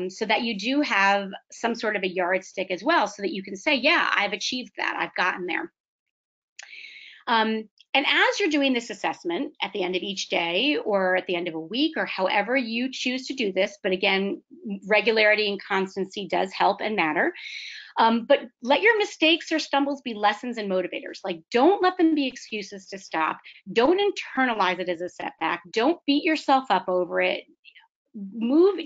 so that you do have some sort of a yardstick as well, so that you can say, yeah, I've achieved that, I've gotten there. And as you're doing this assessment at the end of each day or at the end of a week or however you choose to do this, but again, regularity and constancy does help and matter. But let your mistakes or stumbles be lessons and motivators. Like, don't let them be excuses to stop. Don't internalize it as a setback. Don't beat yourself up over it.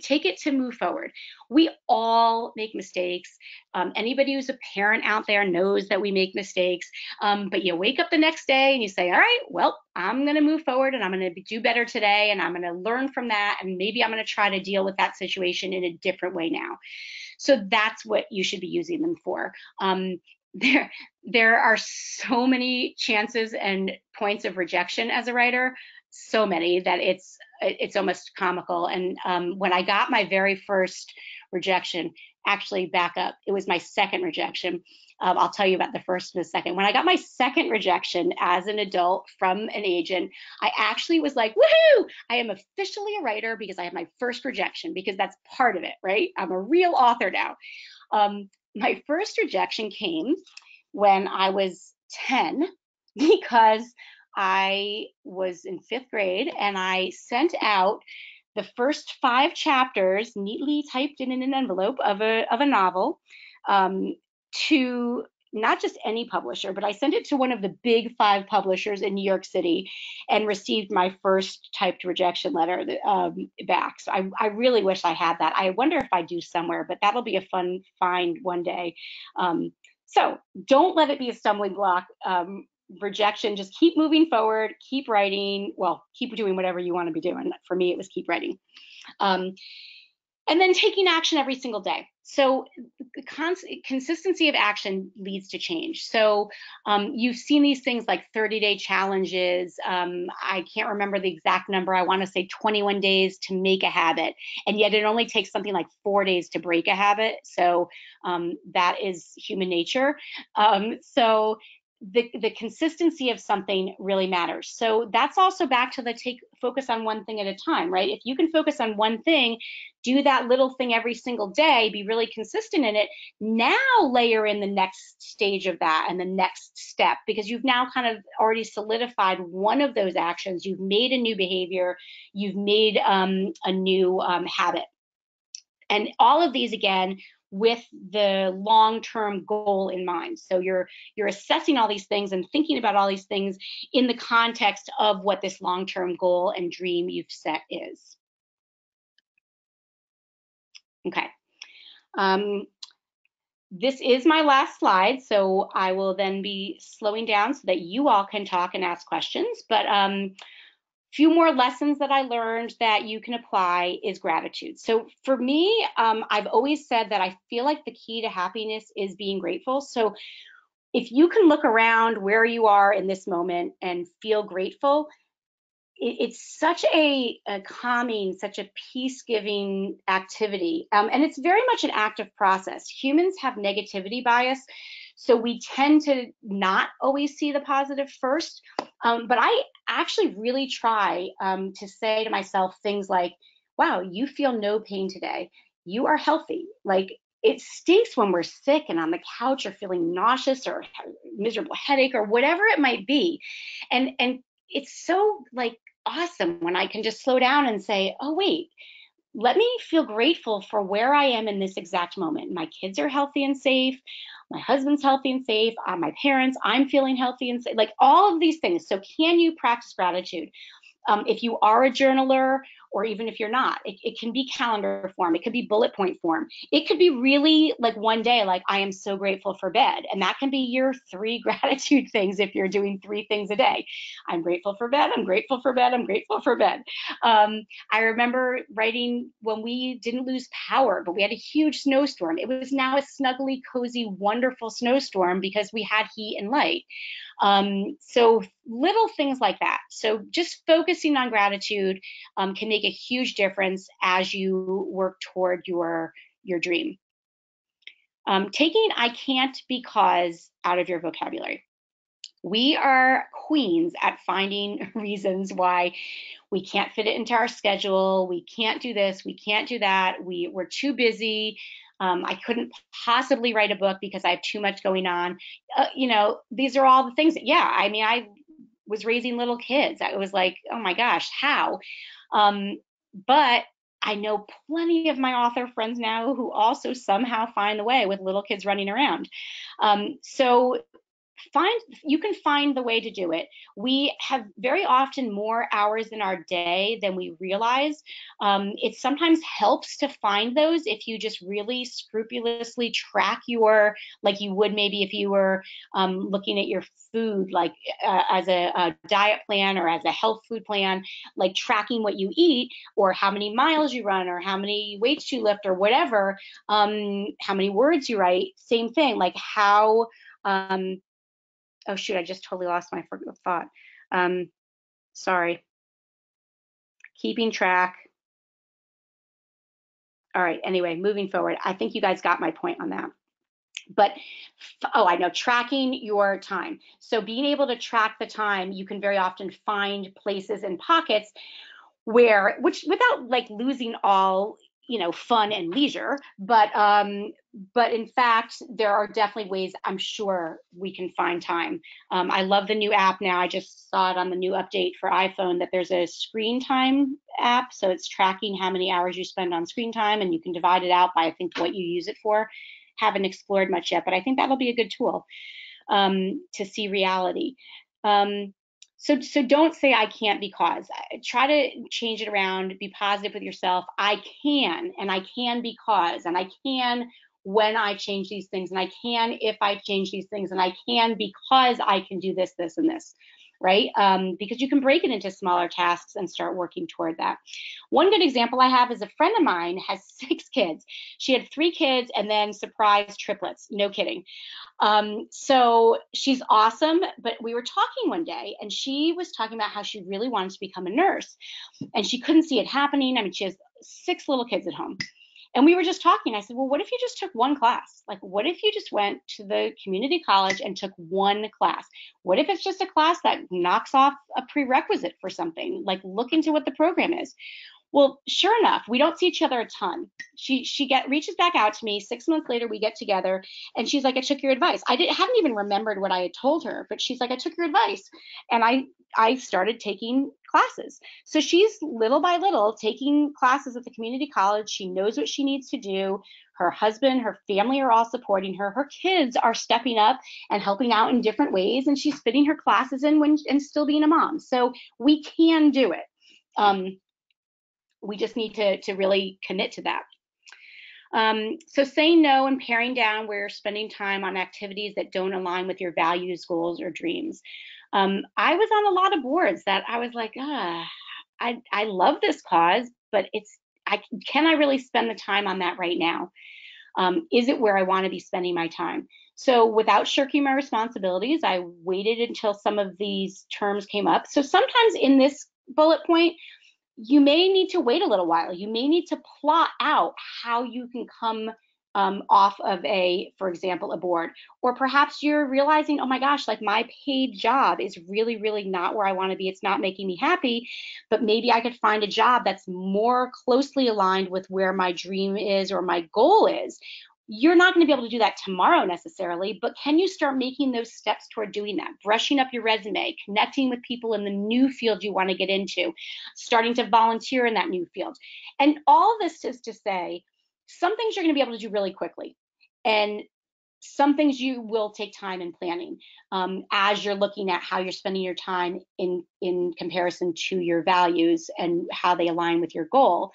take it to move forward. We all make mistakes. Anybody who's a parent out there knows that we make mistakes. But you wake up the next day and you say, all right, well, I'm going to move forward and I'm going to do better today. And I'm going to learn from that. And maybe I'm going to try to deal with that situation in a different way now. So that's what you should be using them for. There are so many chances and points of rejection as a writer, so many that it's almost comical. And when I got my very first rejection, actually back up, it was my second rejection. I'll tell you about the first in a second. When I got my second rejection as an adult from an agent, I actually was like, woohoo, I am officially a writer because I have my first rejection, because that's part of it, right? I'm a real author now. My first rejection came when I was 10, because I was in 5th grade and I sent out the first 5 chapters neatly typed in an envelope of a novel to not just any publisher, but I sent it to one of the big 5 publishers in New York City and received my first typed rejection letter back. So I really wish I had that. I wonder if I do somewhere, but that'll be a fun find one day. So don't let it be a stumbling block. Rejection, just keep moving forward, keep writing. Well, keep doing whatever you want to be doing. For me, it was keep writing. And then taking action every single day. So the consistency of action leads to change. So you've seen these things like 30-day challenges. I can't remember the exact number. I want to say 21 days to make a habit. And yet it only takes something like 4 days to break a habit. So that is human nature. So the consistency of something really matters. So that's also back to the focus on one thing at a time, right? If you can focus on one thing, do that little thing every single day, be really consistent in it. Now layer in the next stage of that and the next step, because you've now kind of already solidified one of those actions. You've made a new behavior, you've made a new habit. And all of these, again, with the long-term goal in mind. So you're assessing all these things and thinking about all these things in the context of what this long-term goal and dream you've set is. Okay. This is my last slide, so I will then be slowing down so that you all can talk and ask questions. But few more lessons that I learned that you can apply is gratitude. So for me, I've always said that I feel like the key to happiness is being grateful. So if you can look around where you are in this moment and feel grateful, it's such a calming, such a peace-giving activity. And it's very much an active process. Humans have negativity bias, so we tend to not always see the positive first. But I actually really try to say to myself things like, wow, you feel no pain today. You are healthy. Like, it stinks when we're sick and on the couch or feeling nauseous or miserable headache or whatever it might be. And it's so like awesome when I can just slow down and say, oh, wait, let me feel grateful for where I am in this exact moment. My kids are healthy and safe. My husband's healthy and safe. My parents, I'm feeling healthy and safe. Like all of these things. So can you practice gratitude? If you are a journaler, or even if you're not, it can be calendar form. It could be bullet point form. It could be really like one day, like I am so grateful for bed. And that can be your 3 gratitude things if you're doing 3 things a day. I'm grateful for bed. I'm grateful for bed. I'm grateful for bed. I remember writing when we didn't lose power, but we had a huge snowstorm. It was now a snuggly, cozy, wonderful snowstorm because we had heat and light. So little things like that. So just focusing on gratitude can make a huge difference as you work toward your dream. Taking I can't because out of your vocabulary. We are queens at finding reasons why we can't fit it into our schedule. We can't do this. We can't do that. We're too busy. I couldn't possibly write a book because I have too much going on. You know, these are all the things that, yeah, I mean, I was raising little kids. I was like, oh my gosh, how? But I know plenty of my author friends now who also somehow find the way with little kids running around. So you can find the way to do it. We have very often more hours in our day than we realize. It sometimes helps to find those if you just really scrupulously track your, like you would maybe if you were looking at your food, like as a diet plan or as a health food plan, like tracking what you eat or how many miles you run or how many weights you lift or whatever, how many words you write. Same thing, like how oh shoot, I just totally lost my thought. Sorry. Keeping track. All right, anyway, moving forward. I think you guys got my point on that. But, oh, I know, tracking your time. So being able to track the time, you can very often find places and pockets where, which without like losing all, fun and leisure, but in fact, there are definitely ways I'm sure we can find time. I love the new app now. I just saw it on the new update for iPhone that there's a screen time app. So it's tracking how many hours you spend on screen time, and you can divide it out by, I think, what you use it for. Haven't explored much yet, but I think that'll be a good tool to see reality. So don't say I can't because. Try to change it around. Be positive with yourself. I can, and I can because, and I can when I change these things, and I can if I change these things, and I can because I can do this, this, and this, right? Because you can break it into smaller tasks and start working toward that. One good example I have is a friend of mine has 6 kids. She had 3 kids and then surprise triplets. No kidding. So she's awesome, but we were talking one day and she was talking about how she really wanted to become a nurse and she couldn't see it happening. I mean, she has 6 little kids at home. And we were just talking. I said, well, what if you just took one class? Like, what if you just went to the community college and took one class? What if it's just a class that knocks off a prerequisite for something? Like, look into what the program is. Well, sure enough, we don't see each other a ton. She reaches back out to me 6 months later. We get together, and she's like, "I took your advice." Hadn't even remembered what I had told her, but she's like, "I took your advice," and I started taking classes. So she's little by little taking classes at the community college. She knows what she needs to do. Her husband, her family are all supporting her. Her kids are stepping up and helping out in different ways, and she's fitting her classes in and still being a mom. So we can do it. We just need to really commit to that. So saying no and paring down where you're spending time on activities that don't align with your values, goals, or dreams. I was on a lot of boards that I was like, I love this cause, but can I really spend the time on that right now? Is it where I want to be spending my time? So without shirking my responsibilities, I waited until some of these terms came up. So sometimes in this bullet point, you may need to wait a little while. You may need to plot out how you can come off of for example, a board. Or perhaps you're realizing, oh my gosh, like my paid job is really, really not where I want to be. It's not making me happy, but maybe I could find a job that's more closely aligned with where my dream is or my goal is. You're not going to be able to do that tomorrow necessarily, but can you start making those steps toward doing that? Brushing up your resume, connecting with people in the new field you want to get into, starting to volunteer in that new field. And all this is to say, some things you're going to be able to do really quickly. And some things you will take time in planning as you're looking at how you're spending your time in comparison to your values and how they align with your goal.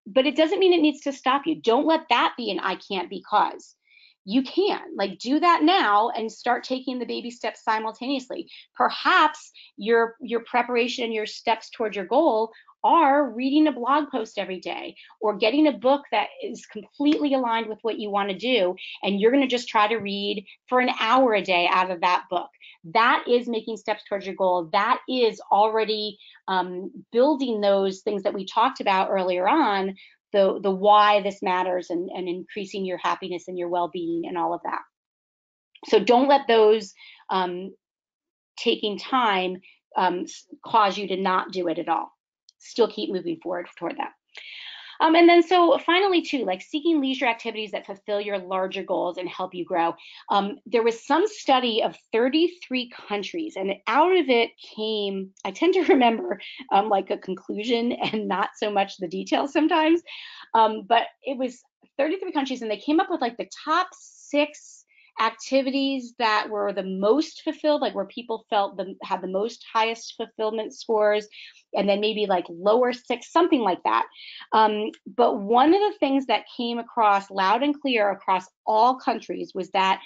But it doesn't mean it needs to stop you. Don't let that be an I can't because. You can, like, do that now and start taking the baby steps simultaneously. Perhaps your preparation and your steps towards your goal are reading a blog post every day or getting a book that is completely aligned with what you want to do, and you're going to just try to read for an hour a day out of that book. That is making steps towards your goal. That is already building those things that we talked about earlier on, the why this matters and increasing your happiness and your well-being and all of that. So don't let those taking time cause you to not do it at all. Still keep moving forward toward that. And then so finally too, like seeking leisure activities that fulfill your larger goals and help you grow. There was some study of 33 countries, and out of it came, I tend to remember like a conclusion and not so much the details sometimes, but it was 33 countries, and they came up with like the top 6 activities that were the most fulfilled, like where people felt had the most highest fulfillment scores, and then maybe like lower six, something like that. But one of the things that came across loud and clear across all countries was that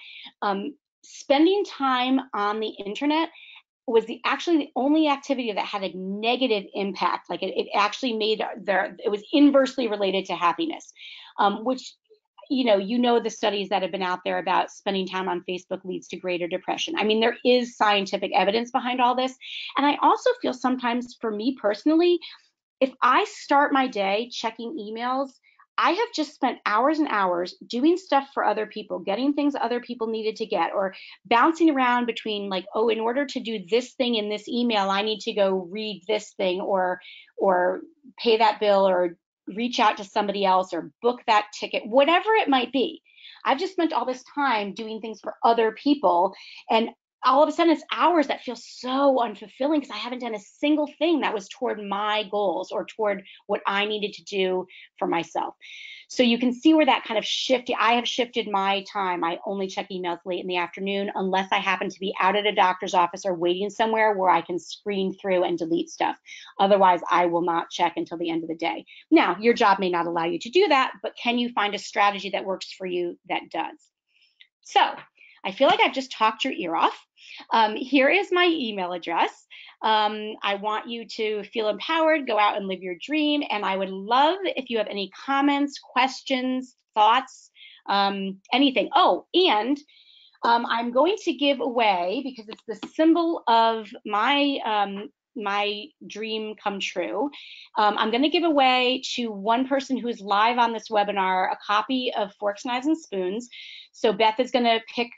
spending time on the internet was actually the only activity that had a negative impact. Like it actually made it was inversely related to happiness, which you know the studies that have been out there about spending time on Facebook leads to greater depression. I mean, there is scientific evidence behind all this. And I also feel sometimes, for me personally, if I start my day checking emails, I have just spent hours and hours doing stuff for other people, getting things other people needed to get, or bouncing around between like, oh, in order to do this thing in this email, I need to go read this thing, or pay that bill, or reach out to somebody else, or book that ticket, whatever it might be. I've just spent all this time doing things for other people, and all of a sudden it's hours that feel so unfulfilling because I haven't done a single thing that was toward my goals or toward what I needed to do for myself. So you can see where that kind of shifted. I have shifted my time. I only check emails late in the afternoon unless I happen to be out at a doctor's office or waiting somewhere where I can screen through and delete stuff. Otherwise, I will not check until the end of the day. Now, your job may not allow you to do that, but can you find a strategy that works for you that does? So I feel like I've just talked your ear off. Here is my email address. I want you to feel empowered, go out and live your dream. And I would love if you have any comments, questions, thoughts, anything. Oh, and I'm going to give away, because it's the symbol of my dream come true. I'm going to give away to one person who's live on this webinar a copy of Forks, Knives, and Spoons. So Beth is going to pick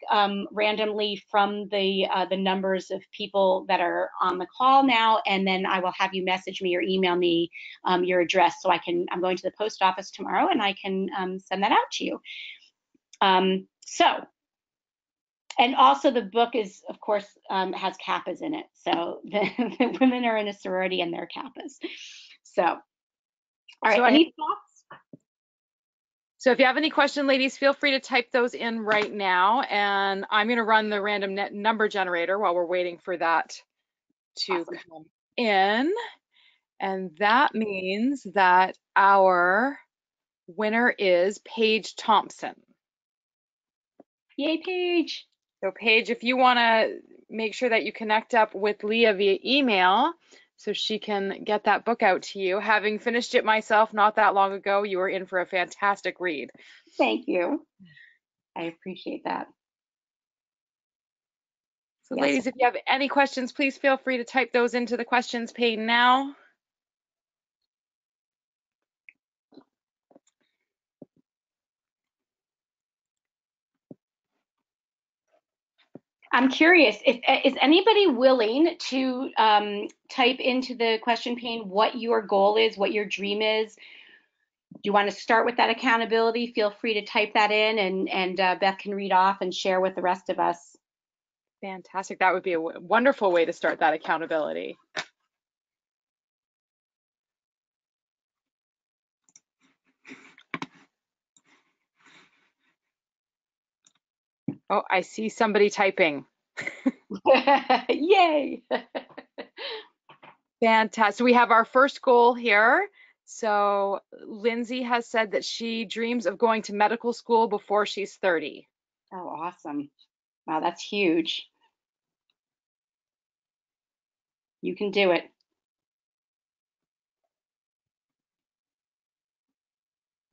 randomly from the numbers of people that are on the call now, and then I will have you message me or email me your address so I'm going to the post office tomorrow and I can send that out to you. And also the book is, of course, has Kappas in it. So the women are in a sorority and they're Kappas. So, all right, so any thoughts? So if you have any questions, ladies, feel free to type those in right now. And I'm going to run the random number generator while we're waiting for that to come in. And that means that our winner is Paige Thompson. Yay, Paige. So Paige, if you want to make sure that you connect up with Leah via email so she can get that book out to you. Having finished it myself not that long ago, you are in for a fantastic read. Thank you. I appreciate that. So yes. Ladies, if you have any questions, please feel free to type those into the questions pane now. I'm curious, is anybody willing to type into the question pane what your goal is, what your dream is? Do you want to start with that accountability? Feel free to type that in, and Beth can read off and share with the rest of us. Fantastic. That would be a wonderful way to start that accountability. Oh, I see somebody typing. Yay. Fantastic. So we have our first goal here. So Lindsay has said that she dreams of going to medical school before she's 30. Oh, awesome. Wow, that's huge. You can do it.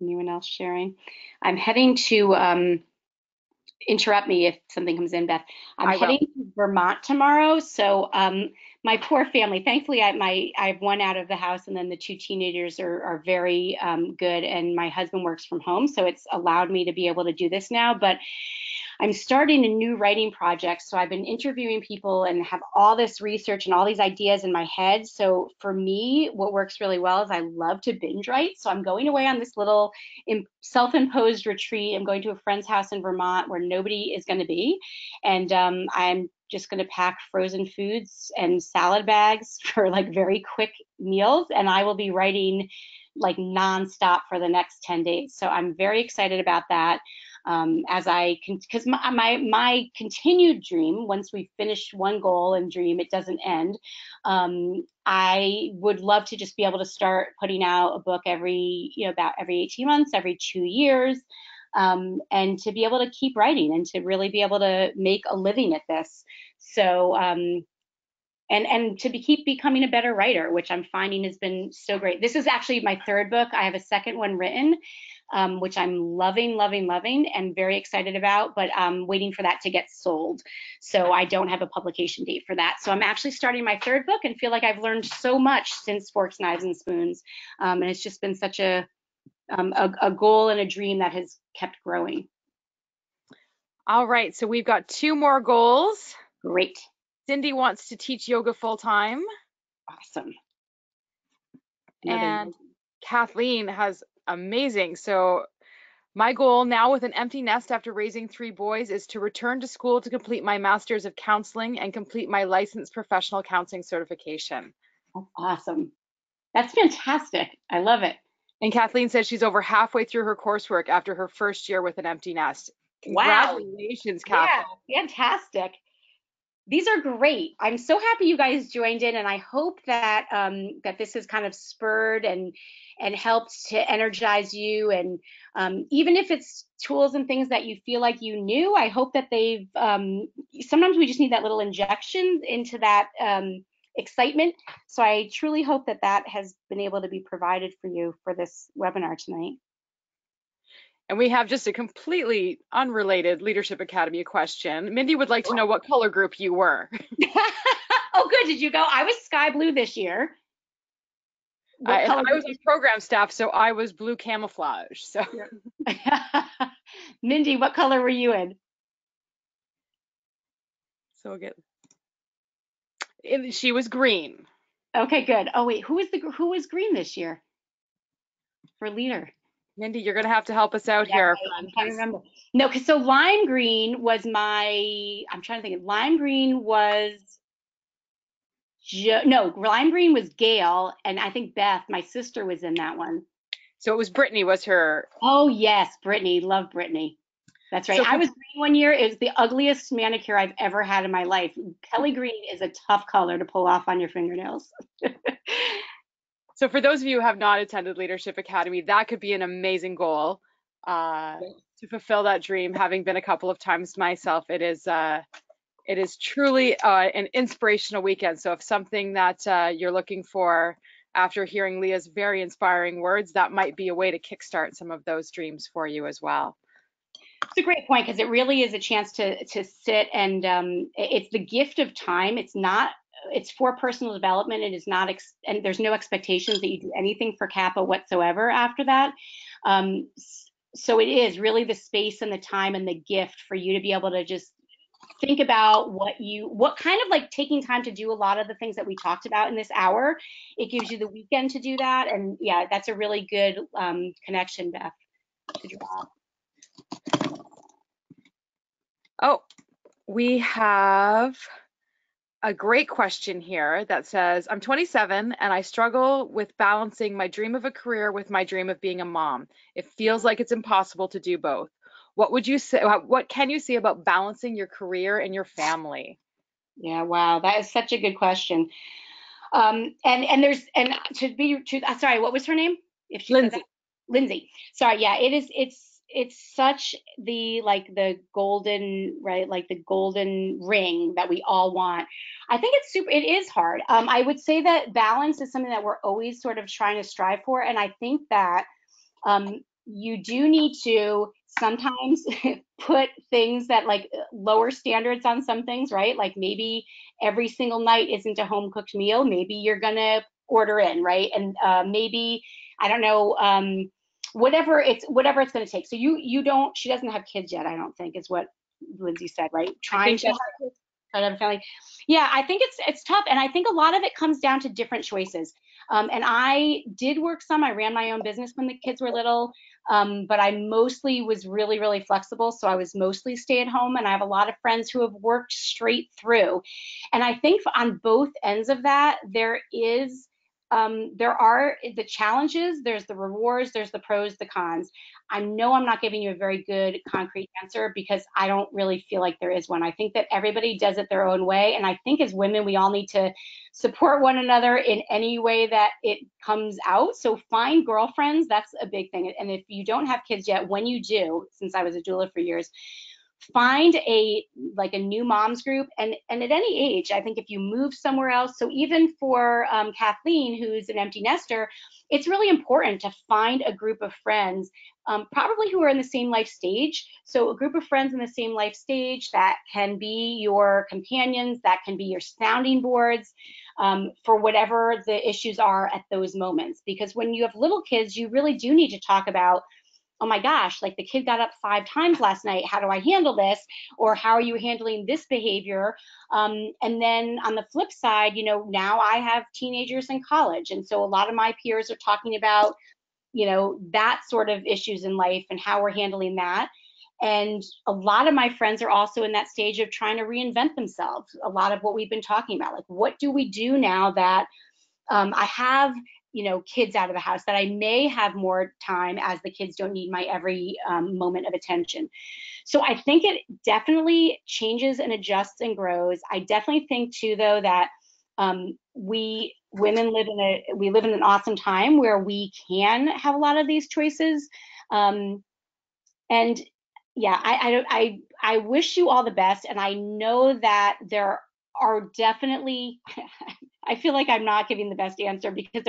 Anyone else sharing? I'm heading to interrupt me if something comes in, Beth. I'm heading to Vermont tomorrow. So my poor family, thankfully I have one out of the house, and then the two teenagers are very good, and my husband works from home. So it's allowed me to be able to do this now. But I'm starting a new writing project. So I've been interviewing people and have all this research and all these ideas in my head. So for me, what works really well is I love to binge write. So I'm going away on this little self-imposed retreat. I'm going to a friend's house in Vermont where nobody is going to be. And I'm just going to pack frozen foods and salad bags for like very quick meals. And I will be writing like nonstop for the next 10 days. So I'm very excited about that. as I can, because my continued dream, once we finish one goal and dream, it doesn't end. I would love to just be able to start putting out a book every, about every 18 months, every 2 years, and to be able to keep writing and to really be able to make a living at this. So, and to keep becoming a better writer, which I'm finding has been so great. This is actually my third book. I have a second one written, which I'm loving, loving, loving, and very excited about, but I'm waiting for that to get sold. So I don't have a publication date for that. So I'm actually starting my third book and feel like I've learned so much since Forks, Knives, and Spoons. And it's just been such a goal and a dream that has kept growing. All right, so we've got 2 more goals. Great. Cindy wants to teach yoga full time. Awesome. And Kathleen has amazing. So my goal now, with an empty nest after raising 3 boys, is to return to school to complete my master's of counseling and complete my licensed professional counseling certification. That's awesome. That's fantastic. I love it. And Kathleen says she's over halfway through her coursework after her first year with an empty nest. Wow. Congratulations, Kappa. Yeah, fantastic. These are great. I'm so happy you guys joined in, and I hope that that this has kind of spurred and helped to energize you. And even if it's tools and things that you feel like you knew, I hope that they've. Sometimes we just need that little injection into that excitement. So I truly hope that that has been able to be provided for you for this webinar tonight. And we have just a completely unrelated Leadership Academy question. Mindy would like to know what color group you were. Oh, good. Did you go? I was sky blue this year. I was on program staff, so I was blue camouflage. So, Mindy, what color were you in? So again, she was green. Okay, good. Oh wait, who was green this year for leader? Mindy, you're gonna have to help us out here. I'm trying to remember. No, because so lime green was I'm trying to think. Lime green was lime green was Gail, and I think Beth, my sister, was in that one. So it was Brittany was her. Oh yes, Brittany. Love Brittany. That's right. So, I was green one year. It was the ugliest manicure I've ever had in my life. Kelly green is a tough color to pull off on your fingernails. So for those of you who have not attended Leadership Academy, that could be an amazing goal to fulfill that dream. Having been a couple of times myself, it is truly an inspirational weekend. So if something that you're looking for after hearing Leah's very inspiring words, that might be a way to kickstart some of those dreams for you as well. It's a great point, because it really is a chance to sit and it's the gift of time. It's for personal development. It is not, and there's no expectations that you do anything for Kappa whatsoever after that. So it is really the space and the time and the gift for you to be able to just think about what kind of like taking time to do a lot of the things that we talked about in this hour. It gives you the weekend to do that. And yeah, that's a really good connection, Beth, to draw. Oh, we have a great question here that says, I'm 27 and I struggle with balancing my dream of a career with my dream of being a mom. It feels like it's impossible to do both. What would you say, what can you say about balancing your career and your family? Yeah, wow, that is such a good question. And sorry, what was her name? If she Lindsay. Lindsay. Sorry, yeah, it's such the golden, right, like the golden ring that we all want. I think it is hard. I would say that balance is something that we're always sort of trying to strive for, and I think that you do need to sometimes put things that like lower standards on some things, right? Like maybe every single night isn't a home cooked meal. Maybe you're gonna order in, right? And maybe, I don't know, whatever it's going to take. So she doesn't have kids yet, I don't think, is what Lindsay said, right? Trying to have a family. Yeah, I think it's tough. And I think a lot of it comes down to different choices. And I did work some. I ran my own business when the kids were little, but I mostly was really, really flexible. So I was mostly stay at home. And I have a lot of friends who have worked straight through. And I think on both ends of that, there is there are the challenges, there's the rewards, there's the pros, the cons. I know I'm not giving you a very good concrete answer because I don't really feel like there is one. I think that everybody does it their own way. And I think as women, we all need to support one another in any way that it comes out. So find girlfriends, that's a big thing. And if you don't have kids yet, when you do, since I was a doula for years, find a new moms group, and at any age. I think if you move somewhere else, so even for Kathleen, who's an empty nester, it's really important to find a group of friends, probably who are in the same life stage. So a group of friends in the same life stage that can be your companions, that can be your sounding boards, for whatever the issues are at those moments. Because when you have little kids, you really do need to talk about, oh my gosh, like the kid got up 5 times last night. How do I handle this? Or how are you handling this behavior? And then on the flip side, now I have teenagers in college. And so a lot of my peers are talking about, that sort of issues in life and how we're handling that. And a lot of my friends are also in that stage of trying to reinvent themselves. A lot of what we've been talking about, like what do we do now that I have kids out of the house, that I may have more time as the kids don't need my every moment of attention. So I think it definitely changes and adjusts and grows. I definitely think too, though, that we women live in an awesome time where we can have a lot of these choices. And yeah, I wish you all the best, and I know that there are definitely I feel like I'm not giving the best answer because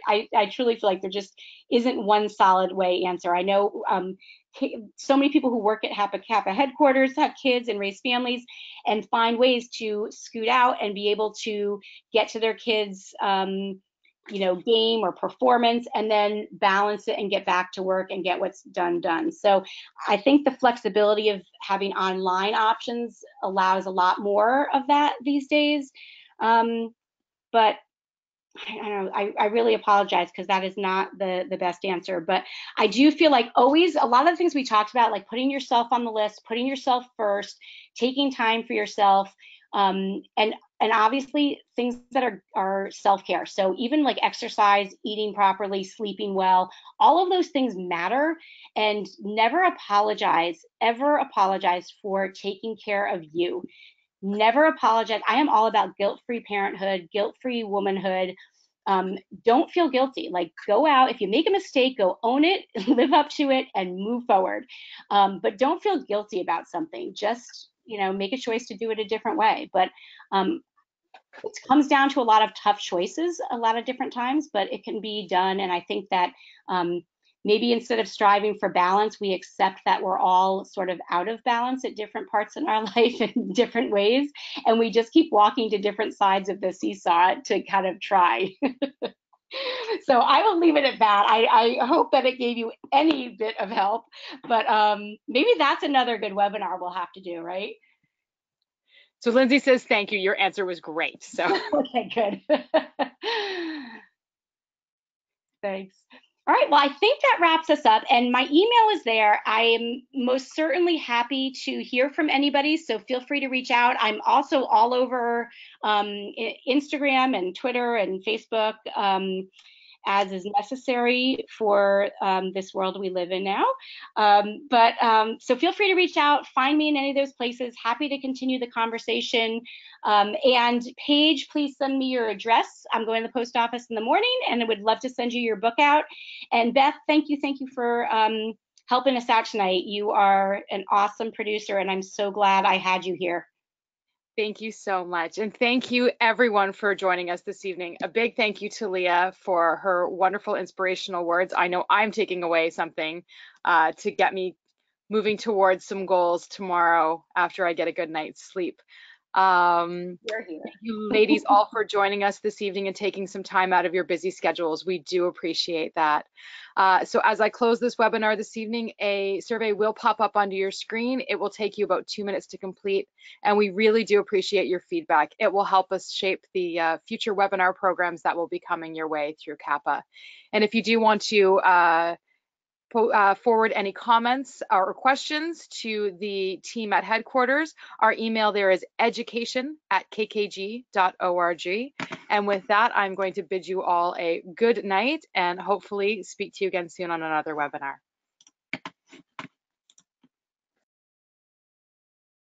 I truly feel like there just isn't one solid way answer. I know so many people who work at Kappa headquarters have kids and raise families and find ways to scoot out and be able to get to their kids' game or performance, and then balance it and get back to work and get what's done. So I think the flexibility of having online options allows a lot more of that these days. But I don't know, I really apologize because that is not the best answer. But I do feel like always a lot of the things we talked about, like putting yourself on the list, putting yourself first, taking time for yourself, and obviously things that are self-care. So even like exercise, eating properly, sleeping well, all of those things matter. And ever apologize for taking care of you. Never apologize. I am all about guilt-free parenthood, guilt-free womanhood. Don't feel guilty. Like, go out. If you make a mistake, go own it, live up to it, and move forward. But don't feel guilty about something. Just, make a choice to do it a different way. But it comes down to a lot of tough choices a lot of different times, but it can be done. And I think that maybe instead of striving for balance, we accept that we're all sort of out of balance at different parts in our life in different ways. And we just keep walking to different sides of the seesaw to kind of try. So I will leave it at that. I hope that it gave you any bit of help, but maybe that's another good webinar we'll have to do, right? So Lindsay says, thank you. Your answer was great. So okay, good. Thanks. All right, well, I think that wraps us up, and my email is there. I am most certainly happy to hear from anybody, so feel free to reach out. I'm also all over Instagram and Twitter and Facebook, as is necessary for this world we live in now. So feel free to reach out, find me in any of those places. Happy to continue the conversation. And Paige, please send me your address. I'm going to the post office in the morning, and I would love to send you your book out. And Beth, thank you for helping us out tonight. You are an awesome producer, and I'm so glad I had you here. Thank you so much. And thank you everyone for joining us this evening. A big thank you to Leah for her wonderful inspirational words. I know I'm taking away something to get me moving towards some goals tomorrow after I get a good night's sleep. Thank you ladies all for joining us this evening and taking some time out of your busy schedules. We do appreciate that. So as I close this webinar this evening, a survey will pop up onto your screen. It will take you about 2 minutes to complete, and we really do appreciate your feedback. It will help us shape the future webinar programs that will be coming your way through Kappa. And if you do want to forward any comments or questions to the team at headquarters. Our email there is education@kkg.org. And with that, I'm going to bid you all a good night and hopefully speak to you again soon on another webinar.